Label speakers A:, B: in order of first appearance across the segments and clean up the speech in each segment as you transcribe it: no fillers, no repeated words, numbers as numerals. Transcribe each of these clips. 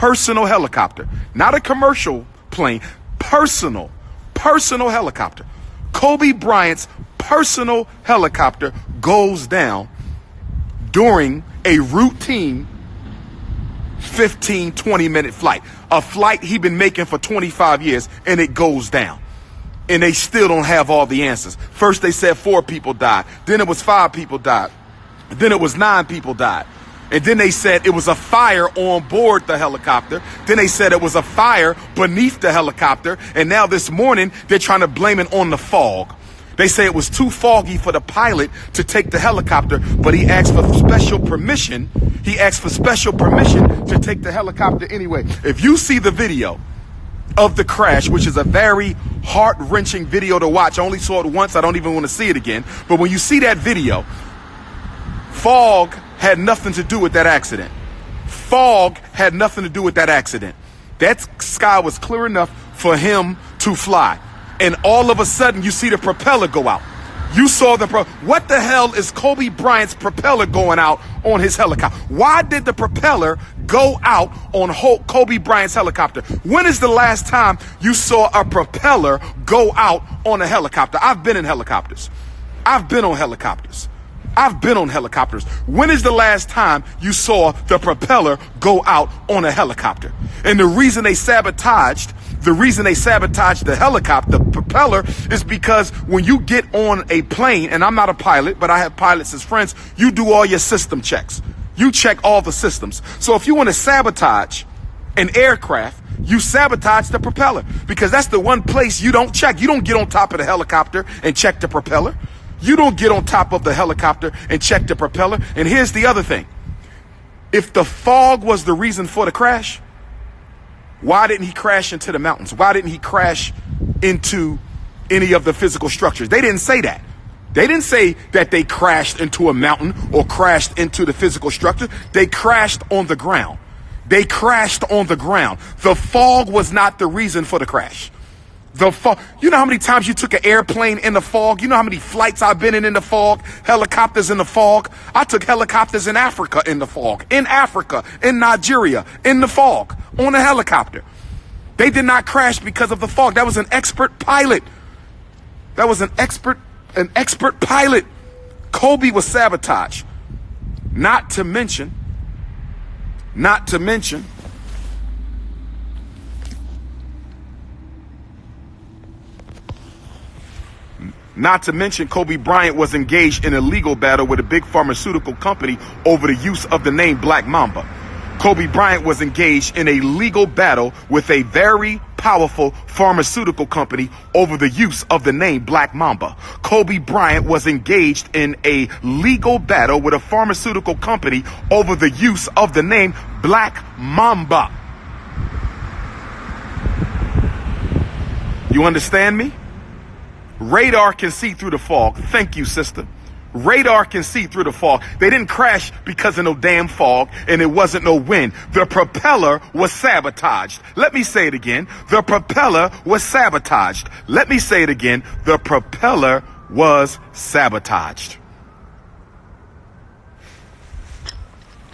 A: personal helicopter, not a commercial plane, personal helicopter. Kobe Bryant's personal helicopter goes down during a routine 15, 20-minute flight. A flight he'd been making for 25 years, and it goes down. And they still don't have all the answers. First they said 4 people died. Then it was 5 people died. Then it was 9 people died. And then they said it was a fire on board the helicopter. Then they said it was a fire beneath the helicopter. And now this morning, they're trying to blame it on the fog. They say it was too foggy for the pilot to take the helicopter, but he asked for special permission. He asked for special permission to take the helicopter anyway. If you see the video of the crash, which is a very heart-wrenching video to watch, I only saw it once. I don't even want to see it again. But when you see that video, fog had nothing to do with that accident. Fog had nothing to do with that accident. That sky was clear enough for him to fly. And all of a sudden, you see the propeller go out. You saw what the hell is Kobe Bryant's propeller going out on his helicopter? Why did the propeller go out on Kobe Bryant's helicopter? When is the last time you saw a propeller go out on a helicopter? I've been in helicopters. I've been on helicopters. When is the last time you saw the propeller go out on a helicopter? And the reason they sabotaged the helicopter, the propeller, is because when you get on a plane, and I'm not a pilot, but I have pilots as friends, you do all your system checks. You check all the systems. So if you want to sabotage an aircraft, you sabotage the propeller, because that's the one place you don't check. You don't get on top of the helicopter and check the propeller. You don't get on top of the helicopter and check the propeller. And here's the other thing. If the fog was the reason for the crash, why didn't he crash into the mountains? Why didn't he crash into any of the physical structures? They didn't say that. They didn't say that they crashed into a mountain or crashed into the physical structure. They crashed on the ground. The fog was not the reason for the crash. The fog. You know how many times you took an airplane in the fog? You know how many flights I've been in the fog? Helicopters in the fog. I took helicopters in Africa in the fog. In Africa, in Nigeria, in the fog, on a helicopter. They did not crash because of the fog. That was an expert pilot. An expert pilot. Kobe was sabotaged. Not to mention, Kobe Bryant was engaged in a legal battle with a big pharmaceutical company over the use of the name Black Mamba. Kobe Bryant was engaged in a legal battle with a very powerful pharmaceutical company over the use of the name Black Mamba. Kobe Bryant was engaged in a legal battle with a pharmaceutical company over the use of the name Black Mamba. You understand me? Radar can see through the fog. Thank you, sister. Radar can see through the fog. They didn't crash because of no damn fog, and it wasn't no wind. The propeller was sabotaged. Let me say it again. The propeller was sabotaged. Let me say it again. The propeller was sabotaged.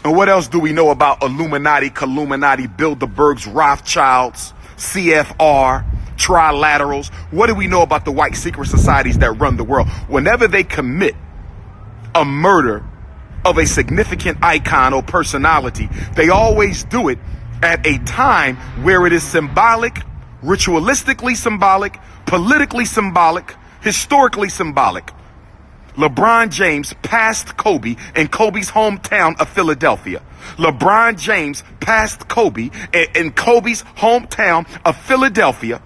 A: And what else do we know about Illuminati, Colluminati, Bilderbergs, Rothschilds, CFR, trilaterals? What do we know about the white secret societies that run the world? Whenever they commit a murder of a significant icon or personality, they always do it at a time where it is symbolic, ritualistically symbolic, politically symbolic, historically symbolic. LeBron James passed Kobe in Kobe's hometown of Philadelphia. LeBron James passed Kobe in Kobe's hometown of Philadelphia.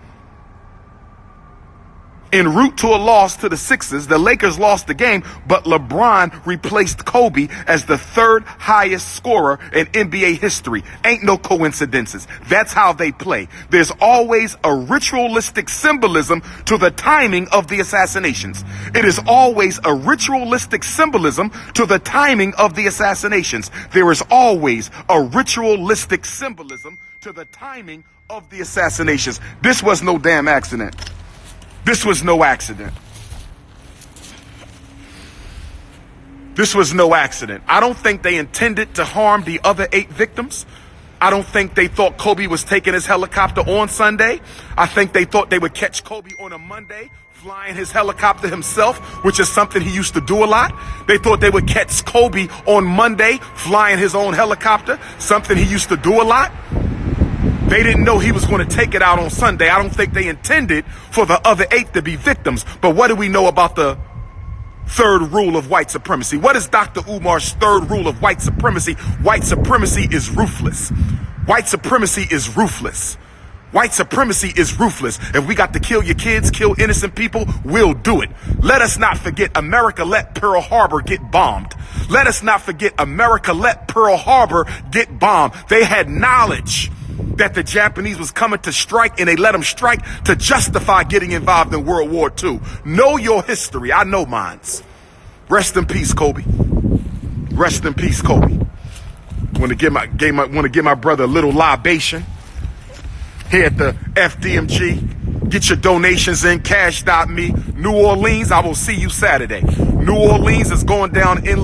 A: En route to a loss to the Sixers, the Lakers lost the game, but LeBron replaced Kobe as the third highest scorer in NBA history. Ain't no coincidences. That's how they play. There's always a ritualistic symbolism to the timing of the assassinations. It is always a ritualistic symbolism to the timing of the assassinations. There is always a ritualistic symbolism to the timing of the assassinations. This was no damn accident. This was no accident. This was no accident. I don't think they intended to harm the other 8 victims. I don't think they thought Kobe was taking his helicopter on Sunday. I think they thought they would catch Kobe on a Monday, flying his helicopter himself, which is something he used to do a lot. They thought they would catch Kobe on Monday, flying his own helicopter, something he used to do a lot. They didn't know he was going to take it out on Sunday. I don't think they intended for the other 8 to be victims. But what do we know about the third rule of white supremacy? What is Dr. Umar's third rule of white supremacy? White supremacy is ruthless. White supremacy is ruthless. White supremacy is ruthless. If we got to kill your kids, kill innocent people, we'll do it. Let us not forget America let Pearl Harbor get bombed. Let us not forget America let Pearl Harbor get bombed. They had knowledge that the Japanese was coming to strike, and they let them strike to justify getting involved in World War II. Know your history. I know mines. Rest in peace, Kobe. Rest in peace, Kobe. Want to give my brother a little libation here at the FDMG. Get your donations in, cash.me. New Orleans, I will see you Saturday. New Orleans is going down in